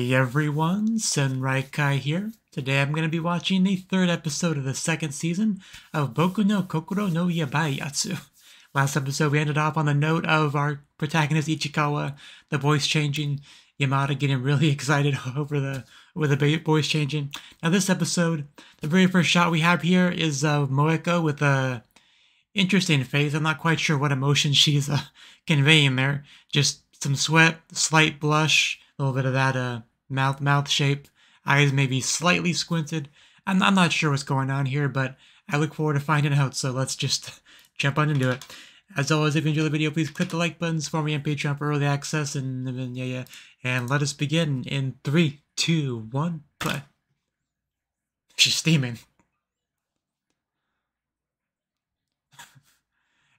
Hey everyone, Yōkai here. Today I'm going to be watching the third episode of the second season of Boku no Kokoro no Yabai Yatsu. Last episode we ended off on the note of our protagonist Ichikawa, the voice changing, Yamada getting really excited over the voice changing. Now this episode, the very first shot we have here is Moeko with a interesting face. I'm not quite sure what emotion she's conveying there. Just some sweat, slight blush, a little bit of that mouth shape, eyes maybe slightly squinted. I'm not sure what's going on here, but I look forward to finding out, so let's just jump on into it. As always, if you enjoy the video, please click the like buttons for me on Patreon for early access, and let us begin in 3, 2, 1, play. She's steaming.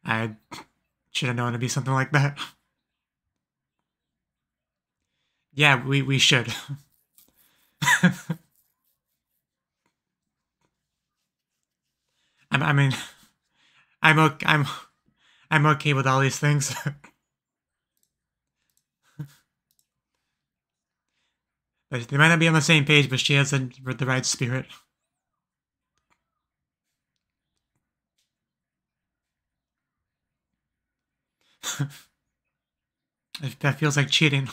I should have known it'd be something like that. Yeah, we should. I mean, I'm okay with all these things. But they might not be on the same page, but she has the right spirit. That feels like cheating.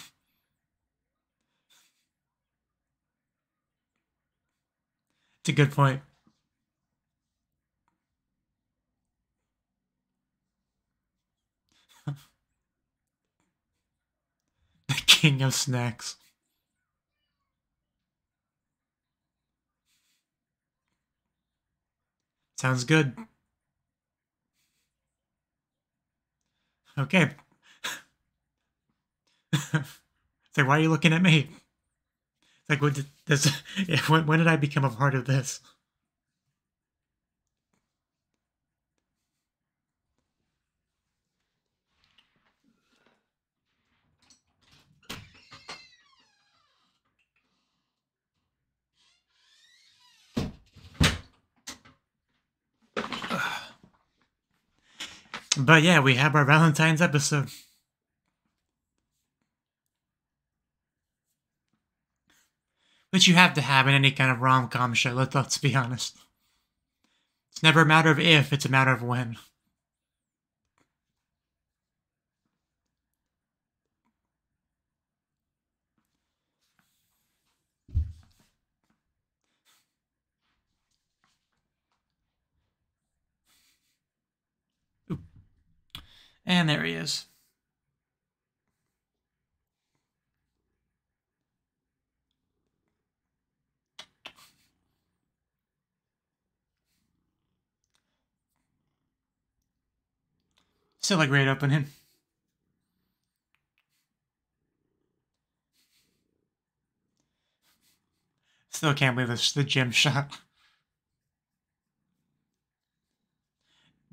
It's a good point. The king of snacks. Sounds good. Okay. It's like, why are you looking at me? It's like, what did this? When did I become a part of this? But yeah, we have our Valentine's episode. Which you have to have in any kind of rom-com show, let's be honest. It's never a matter of if, it's a matter of when. Ooh. And there he is. Still a great opening. Still can't believe this, the gym shot.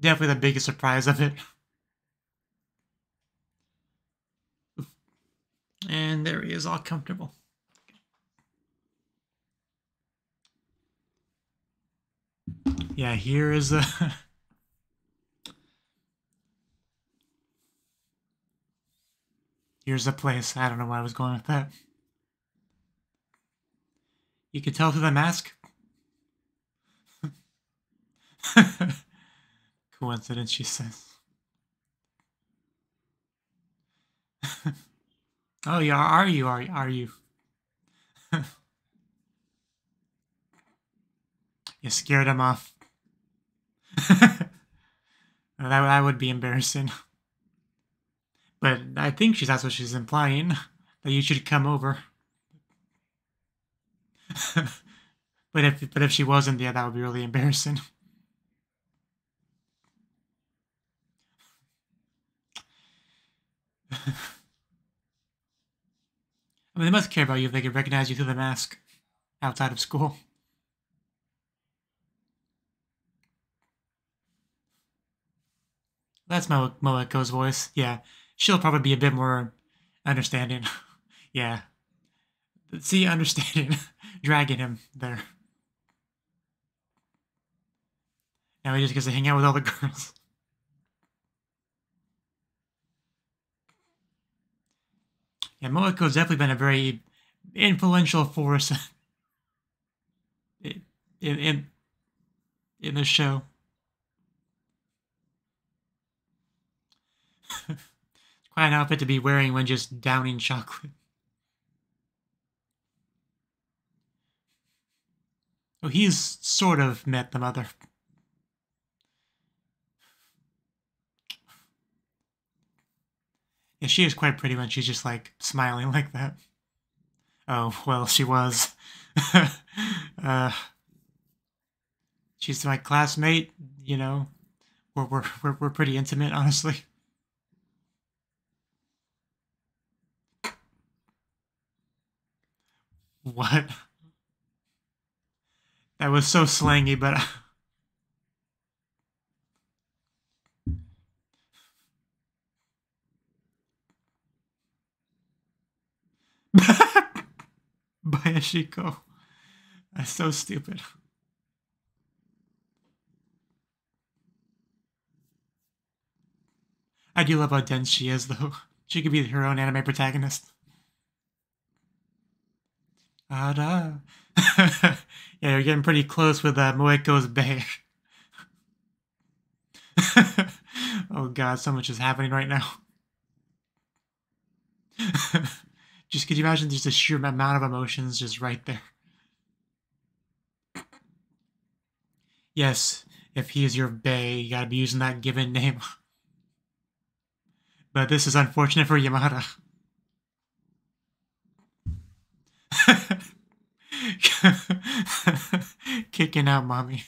Definitely the biggest surprise of it. And there he is, all comfortable. Yeah, here is a... Here's the place. I don't know why I was going with that. You can tell through the mask. Coincidence, she says. Oh, yeah, are you? You scared him off. That would be embarrassing. But I think that's what she's implying, that you should come over. but if she wasn't, yeah, that would be really embarrassing. I mean, they must care about you if they can recognize you through the mask outside of school. That's Moeko's voice. Yeah, she'll probably be a bit more understanding. Yeah. See, understanding. Dragging him there. Now he just gets to hang out with all the girls. Yeah, Moeko's definitely been a very influential force in the show. It's quite an outfit to be wearing when just downing chocolate. Oh, he's sort of met the mother. Yeah, she is quite pretty when she's just like smiling like that. Oh, well, she was. She's my classmate, you know. We're pretty intimate, honestly. What? That was so slangy, but Bayashiko. That's so stupid. I do love how dense she is, though. She could be her own anime protagonist. Ada. Yeah, you're getting pretty close with Moeko's bear. Oh god, so much is happening right now. Just could you imagine just the sheer amount of emotions just right there? Yes, if he is your bae, you gotta be using that given name. But this is unfortunate for Yamada. Kicking out mommy.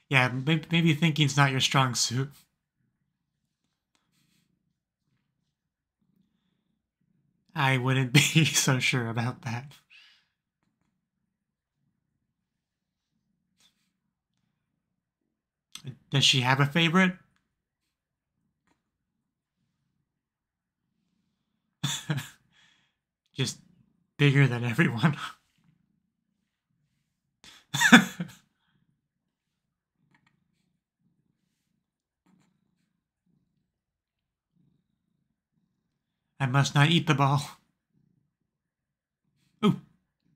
Yeah, maybe thinking's not your strong suit. I wouldn't be so sure about that. Does she have a favorite? Just bigger than everyone. I must not eat the ball. Ooh.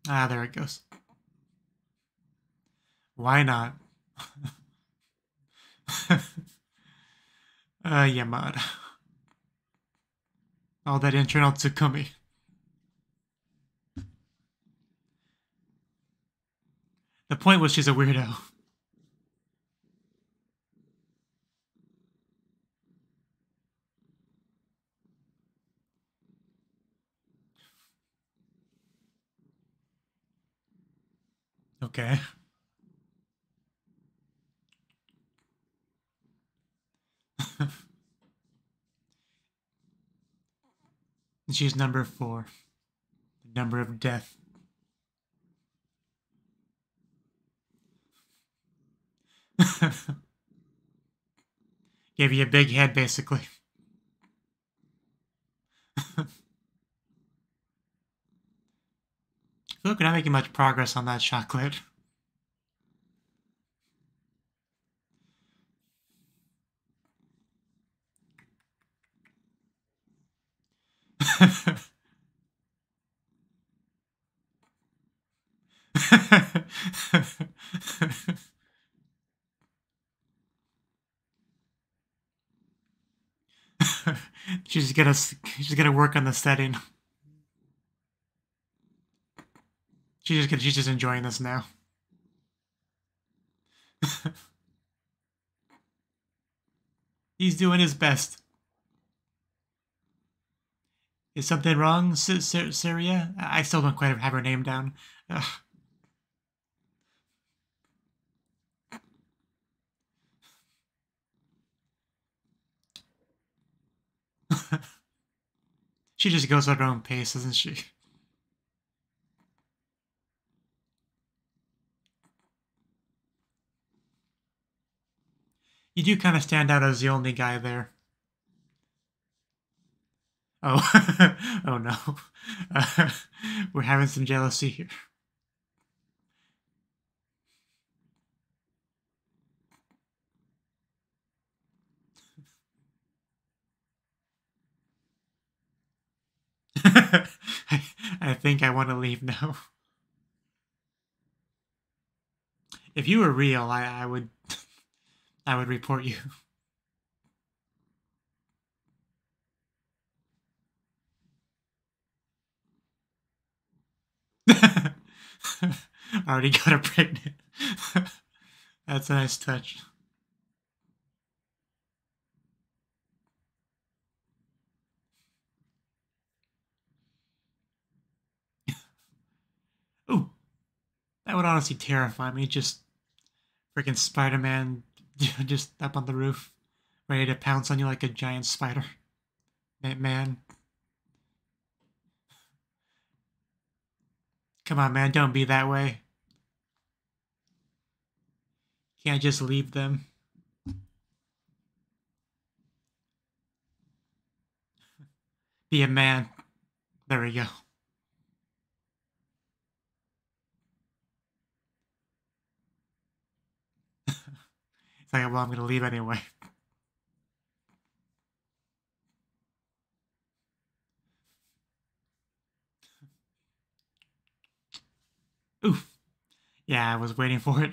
Ah, there it goes. Why not? Yamada. All that internal Tsukumi. The point was she's a weirdo. Okay. She's number 4. The number of death. Gave you a big head, basically. I feel like we're not making much progress on that chocolate. she's gonna work on the setting. She's just enjoying this now. He's doing his best. Is something wrong, Syria? I still don't quite have her name down. She just goes at her own pace, doesn't she? You do kind of stand out as the only guy there. Oh, oh no. We're having some jealousy here. I think I want to leave now. If you were real, I would I would report you. Already got her pregnant. That's a nice touch. Ooh, that would honestly terrify me. Just freaking Spider-Man just up on the roof, ready to pounce on you like a giant spider. Man. Come on, man, don't be that way. Can't just leave them. Be a man. There we go. It's like, well, I'm gonna leave anyway. Oof. Yeah, I was waiting for it.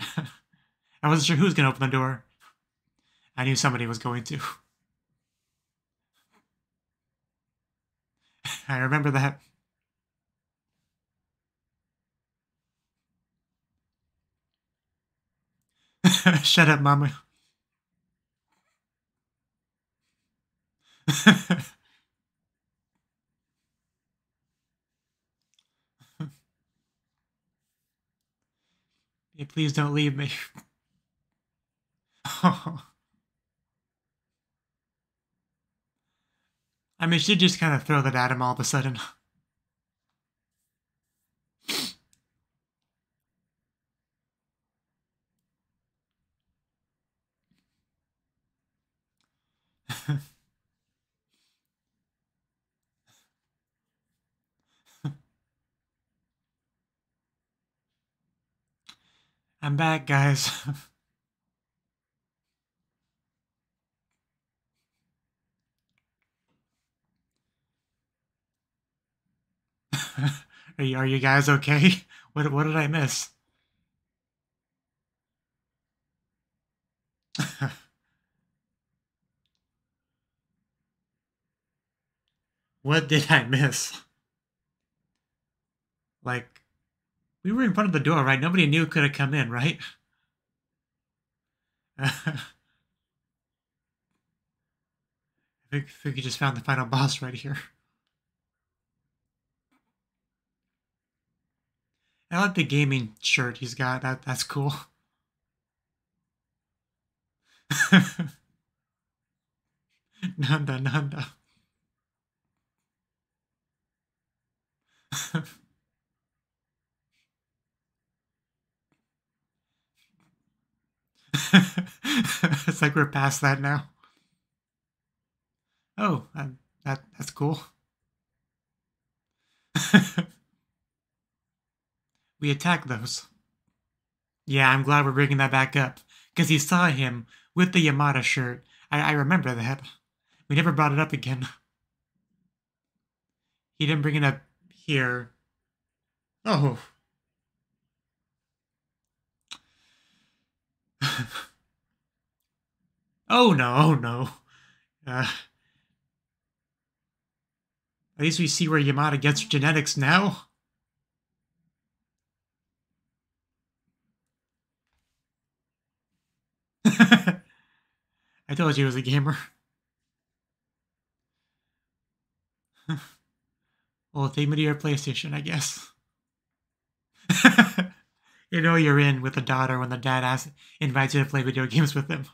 I wasn't sure who was gonna open the door. I knew somebody was going to. I remember that. Shut up, mama. Hey, please don't leave me. I mean, she'd just kind of throw that at him all of a sudden. I'm back, guys. Are you guys okay? What did I miss? What did I miss? Like, we were in front of the door, right? Nobody knew could have come in, right? I think we just found the final boss right here. I like the gaming shirt he's got. That's cool. Nanda. It's like we're past that now. Oh, that's cool. We attack those. Yeah, I'm glad we're bringing that back up. Because he saw him with the Yamada shirt. I remember that. We never brought it up again. He didn't bring it up here. Oh. Oh no. At least we see where Yamada gets her genetics now. I told you he was a gamer. Well, take me to your PlayStation, I guess. You know you're in with the daughter when the dad invites you to play video games with him.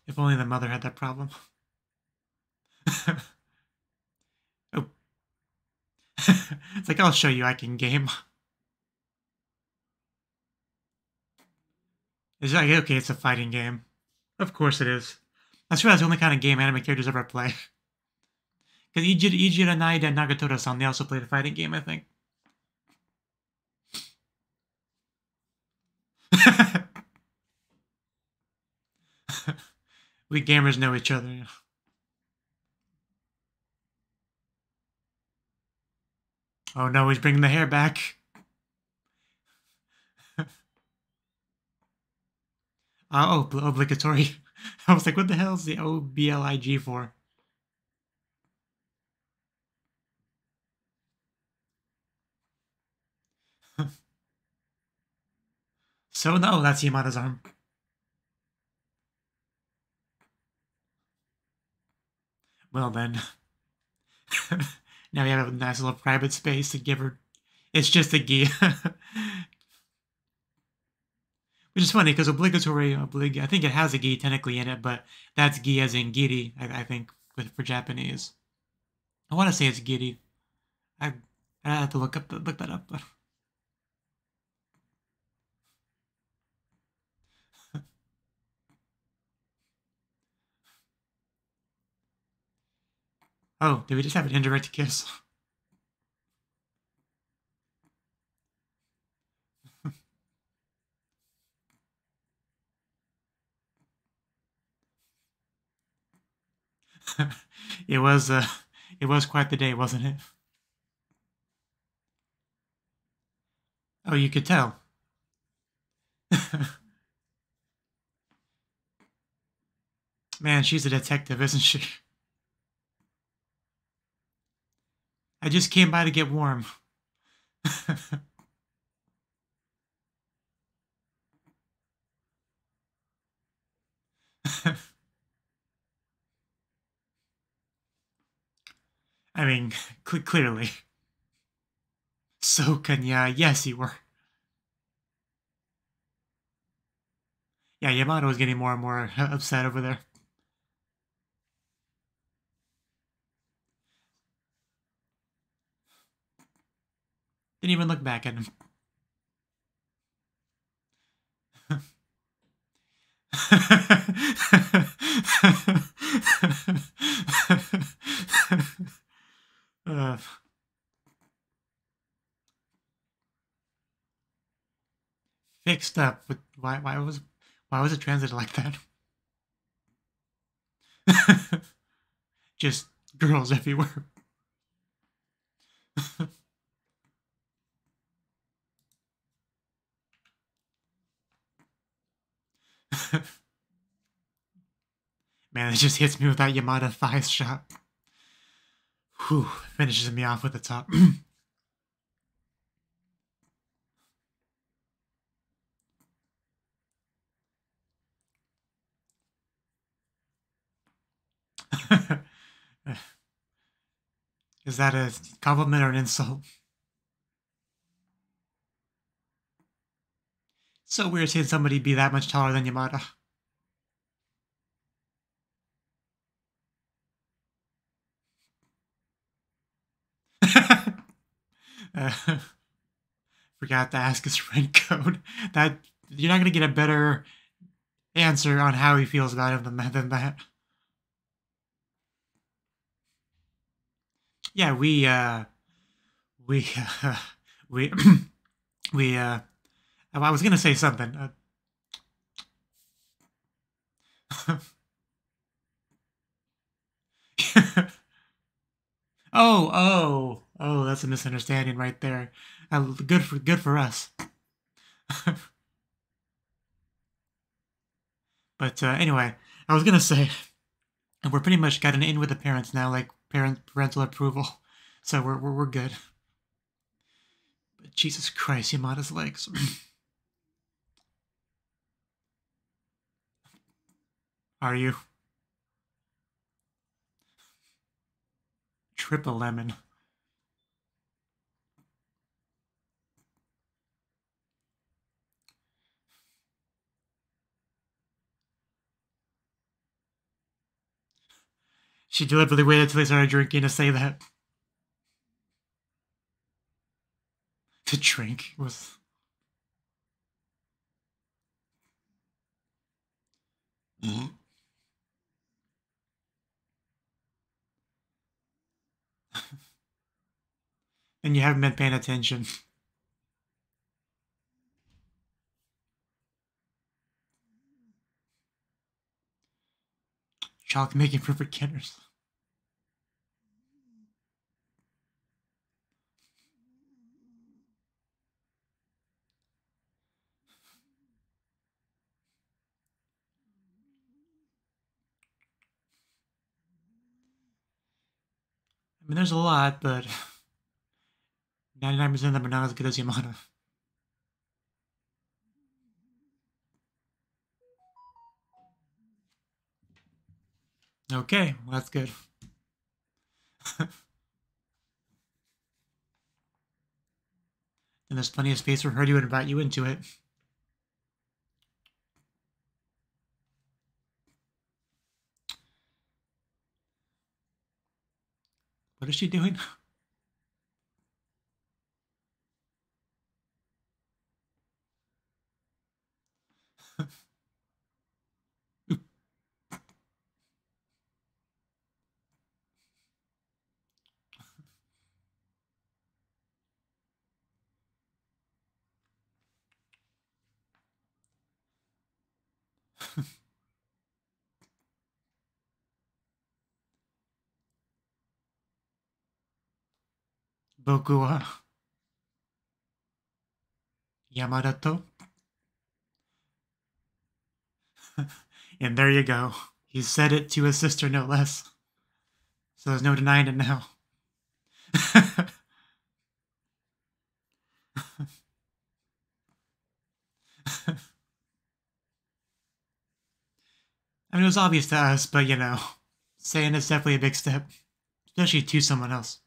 If only the mother had that problem. Oh. It's like, I'll show you I can game. It's like, okay, it's a fighting game. Of course it is. That's the only kind of game anime characters ever play. Because Ijira, Naida, and Nagatoro-san, they also played a fighting game, I think. We gamers know each other. Oh no, he's bringing the hair back. Obligatory. I was like, what the hell is the OBLIG for? So no, that's Yamada's arm. Well then. Now we have a nice little private space to give her. It's just a gi. Which is funny, because obligatory, I think it has a gi technically in it, but that's gi as in giri, I think, for Japanese. I want to say it's giri. I have to look that up. But oh, did we just have an indirect kiss? It was quite the day, wasn't it? Oh, you could tell. Man, she's a detective, isn't she? I just came by to get warm. I mean, clearly. So, Kanya, yes, you were. Yeah, Yamato was getting more and more upset over there. Didn't even look back at him. Fixed up with why was it translated like that? Just girls everywhere. Man, it just hits me with that Yamada thighs shot. Whew, finishes me off with the top. Is that a compliment or an insult? So weird seeing somebody be that much taller than Yamada. Forgot to ask his friend code. That you're not gonna get a better answer on how he feels about him than that. Yeah, we I was gonna say something. Oh, that's a misunderstanding right there. Good for us. But anyway, I was gonna say, we're pretty much got an in with the parents now, like parental approval, so we're good. But Jesus Christ, Yamada's legs. Are you? Triple lemon. She deliberately waited till they started drinking to say that. To drink was... And you haven't been paying attention. Chalk making for beginners. I mean, there's a lot, but 99% of them are not as good as Yamada. Okay, well, that's good. And there's plenty of space for her to invite you into it. What is she doing? Boku wa Yamada to. And there you go. He said it to his sister, no less. So there's no denying it now. I mean, it was obvious to us, but you know, saying it's definitely a big step, especially to someone else.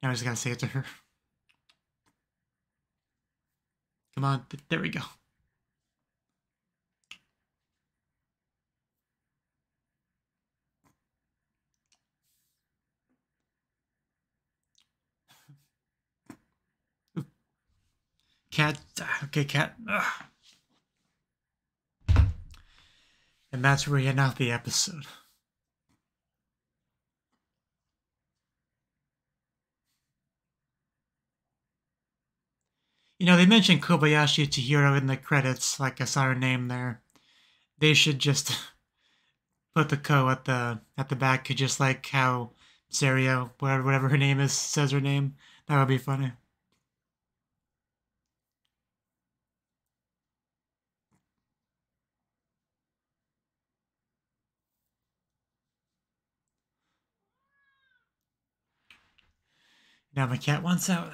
Now I just gotta say it to her. Come on, there we go. Cat, okay, Cat. Ugh. And that's where we end off the episode. You know, they mentioned Kobayashi Chihiro in the credits, like I saw her name there. They should just put the Ko at the back, just like how Serio, whatever her name is, says her name. That would be funny. Now my cat wants out.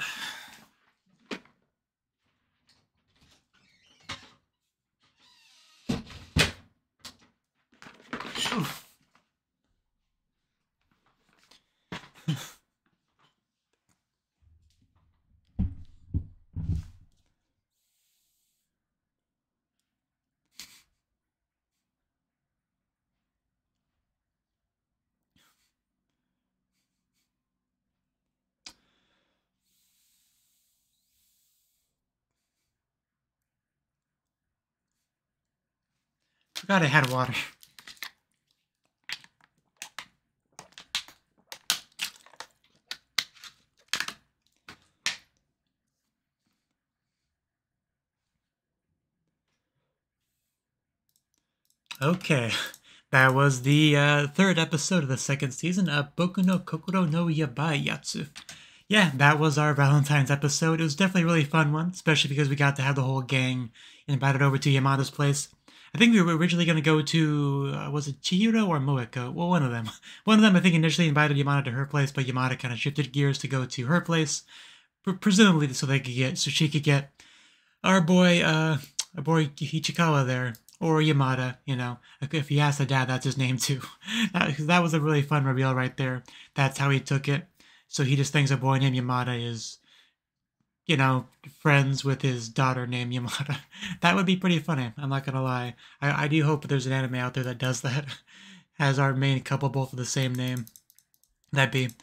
Forgot I had water. Okay, that was the third episode of the second season of Boku no Kokoro no Yabai Yatsu. Yeah, that was our Valentine's episode. It was definitely a really fun one, especially because we got to have the whole gang invited over to Yamada's place. I think we were originally going to go to, was it Chihiro or Moeko? Well, one of them. One of them, I think, initially invited Yamada to her place, but Yamada kind of shifted gears to go to her place, presumably so she could get our boy Ichikawa there, or Yamada, you know. If he asked the dad, that's his name too. That was a really fun reveal right there. That's how he took it. So he just thinks a boy named Yamada is, you know, friends with his daughter named Yamada. That would be pretty funny, I'm not gonna lie. I do hope there's an anime out there that does that. Has our main couple both with the same name. That'd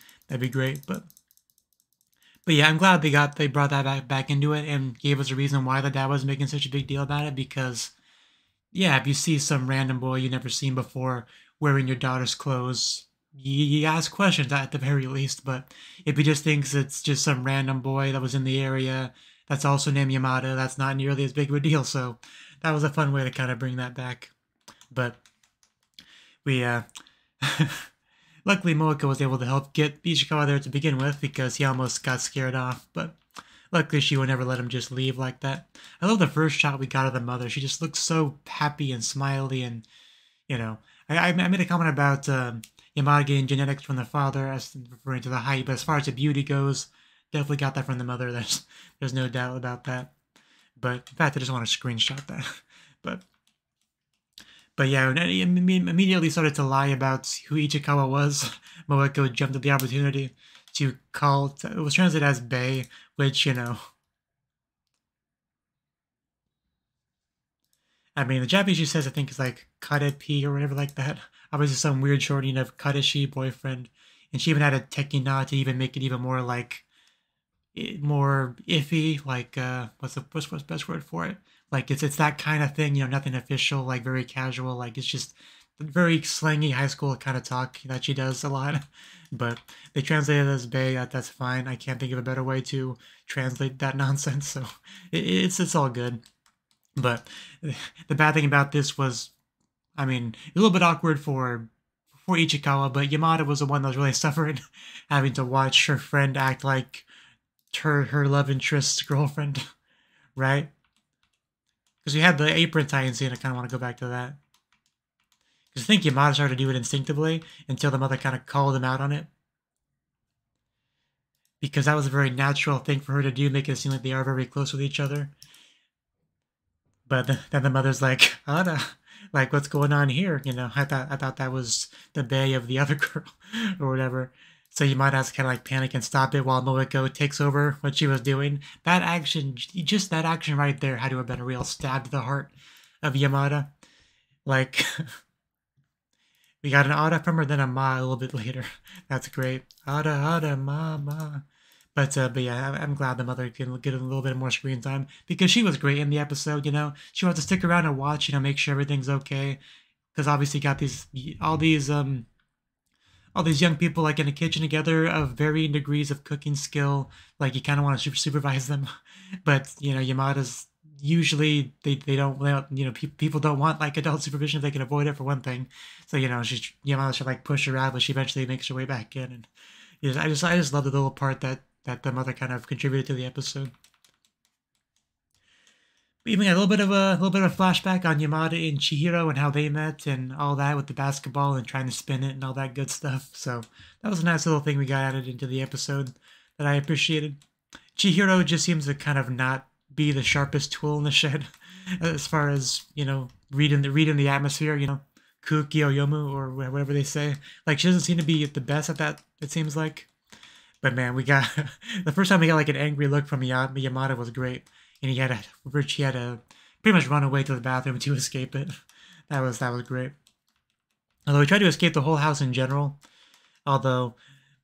be great, but yeah, I'm glad they brought that back into it and gave us a reason why the dad was making such a big deal about it, because yeah, if you see some random boy you never seen before wearing your daughter's clothes, you ask questions at the very least. But if he just thinks it's just some random boy that was in the area that's also named Yamada, that's not nearly as big of a deal. So that was a fun way to kind of bring that back. But we, luckily Moeka was able to help get Ichikawa there to begin with because he almost got scared off, but luckily she would never let him just leave like that. I love the first shot we got of the mother. She just looks so happy and smiley, and, you know, I made a comment about Yamada getting genetics from the father, as referring to the height, but as far as the beauty goes, definitely got that from the mother. There's no doubt about that. But in fact, I just want to screenshot that. But yeah, he immediately started to lie about who Ichikawa was. Moeko jumped at the opportunity to call, it was translated as Bay, which, you know, I mean, the Japanese just says, I think it's like Karepi or whatever like that. Obviously some weird shortening of Kareshi, boyfriend. And she even had a tekina to even make it even more like, more iffy, like, what's the best word for it? Like, it's that kind of thing, you know, nothing official, like very casual, like it's just very slangy high school kind of talk that she does a lot. But they translated it as Bay, that's fine. I can't think of a better way to translate that nonsense, so it's all good. But the bad thing about this was, I mean, a little bit awkward for Ichikawa, but Yamada was the one that was really suffering, having to watch her friend act like her love interest's girlfriend, right? Because we had the apron tie-in scene, I kind of want to go back to that. Because I think Yamada started to do it instinctively until the mother kind of called him out on it. Because that was a very natural thing for her to do, make it seem like they are very close with each other. But then the mother's like, Ada, like, what's going on here? You know, I thought that was the bae of the other girl or whatever. So you might have to kind of like panic and stop it while Moeko takes over what she was doing. That action, just that action right there had to have been a real stab to the heart of Yamada. Like, we got an Ada from her, then a Ma a little bit later. That's great. Ada, Ma. But yeah, I'm glad the mother can get a little bit more screen time because she was great in the episode, you know. She wants to stick around and watch, you know, make sure everything's okay. Because obviously got all these young people like in a kitchen together of varying degrees of cooking skill. Like you kind of want to supervise them, but you know Yamada's usually they don't, you know, people don't want like adult supervision if they can avoid it for one thing. So you know Yamada should like push her out, but she eventually makes her way back in. And you know, I just love the little part that the mother kind of contributed to the episode. Even a little bit of a flashback on Yamada and Chihiro and how they met and all that with the basketball and trying to spin it and all that good stuff. So that was a nice little thing we got added into the episode that I appreciated. Chihiro just seems to kind of not be the sharpest tool in the shed as far as, you know, reading the atmosphere, you know, Kuki o Yomu or whatever they say. Like she doesn't seem to be the best at that, it seems like. But man, we got the first time we got like an angry look from Yamada was great. And he had to pretty much run away to the bathroom to escape it. That was great. Although he tried to escape the whole house in general. Although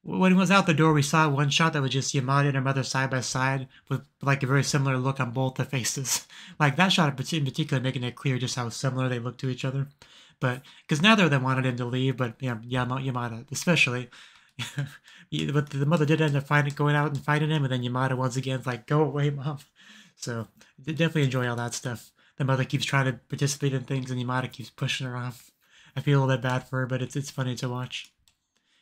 when he was out the door, we saw one shot that was just Yamada and her mother side by side with like a very similar look on both the faces. Like that shot in particular, making it clear just how similar they look to each other. But because neither of them wanted him to leave, but yeah, Yamada especially. But the mother did end up going out and fighting him, and then Yamada once again is like, "Go away, mom." So definitely enjoy all that stuff. The mother keeps trying to participate in things, and Yamada keeps pushing her off. I feel a little bit bad for her, but it's funny to watch.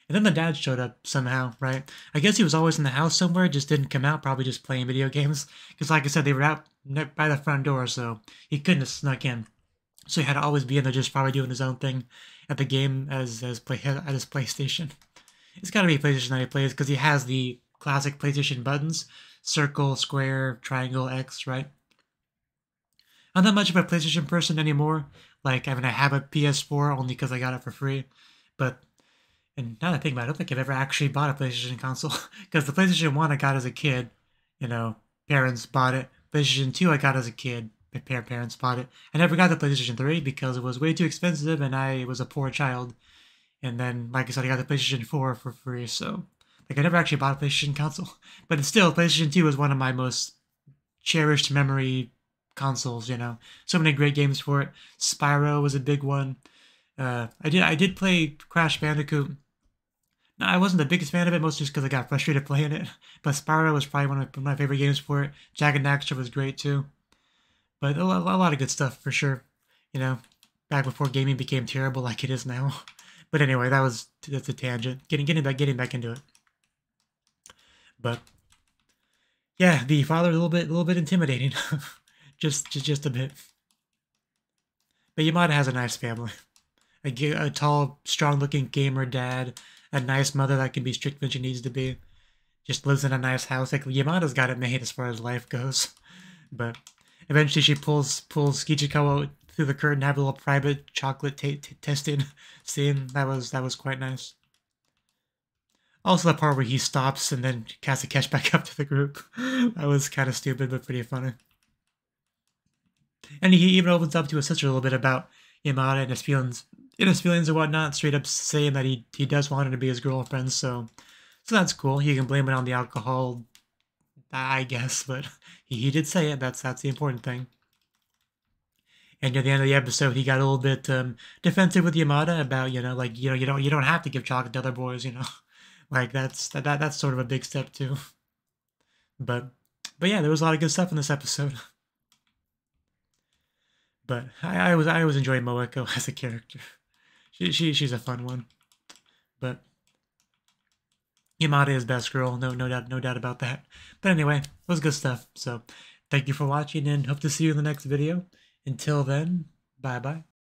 And then the dad showed up somehow, right? I guess he was always in the house somewhere, just didn't come out, probably just playing video games. Because like I said, they were out by the front door, so he couldn't have snuck in. So he had to always be in there just probably doing his own thing at the game at his PlayStation. It's got to be PlayStation that he plays because he has the classic PlayStation buttons. Circle, square, triangle, X, right? I'm not much of a PlayStation person anymore. Like, I mean, I have a PS4 only because I got it for free. But, and now that I think about it, I don't think I've ever actually bought a PlayStation console. Because the PlayStation 1 I got as a kid, you know, parents bought it. PlayStation 2 I got as a kid, parents bought it. I never got the PlayStation 3 because it was way too expensive and I was a poor child. And then, like I said, I got the PlayStation 4 for free, so... Like, I never actually bought a PlayStation console. But it's still, PlayStation 2 is one of my most cherished memory consoles, you know. So many great games for it. Spyro was a big one. I did play Crash Bandicoot. No, I wasn't the biggest fan of it, mostly just because I got frustrated playing it. But Spyro was probably one of my favorite games for it. Jak and Daxter was great, too. But a lot of good stuff, for sure, you know. back before gaming became terrible like it is now. But anyway, that's a tangent. Getting back into it. But yeah, the father a little bit intimidating, just a bit. But Yamada has a nice family. A tall, strong-looking gamer dad, a nice mother that can be strict when she needs to be. Just lives in a nice house. Like, Yamada's got it made as far as life goes. But eventually she pulls Kichikawa through the curtain, have a little private chocolate testing scene. That was quite nice. Also the part where he stops and then casts a catch back up to the group. That was kind of stupid, but pretty funny. And he even opens up to his sister a little bit about Yamada and his feelings and whatnot, straight up saying that he does want her to be his girlfriend, so that's cool. You can blame it on the alcohol, I guess, but he did say it. That's the important thing. And near the end of the episode, he got a little bit defensive with Yamada about, you don't have to give chocolate to other boys, like that's sort of a big step too. But yeah, there was a lot of good stuff in this episode. But I always enjoy Moeko as a character. She's a fun one. But Yamada is best girl, no doubt about that. But anyway, it was good stuff. So thank you for watching and hope to see you in the next video. Until then, bye bye.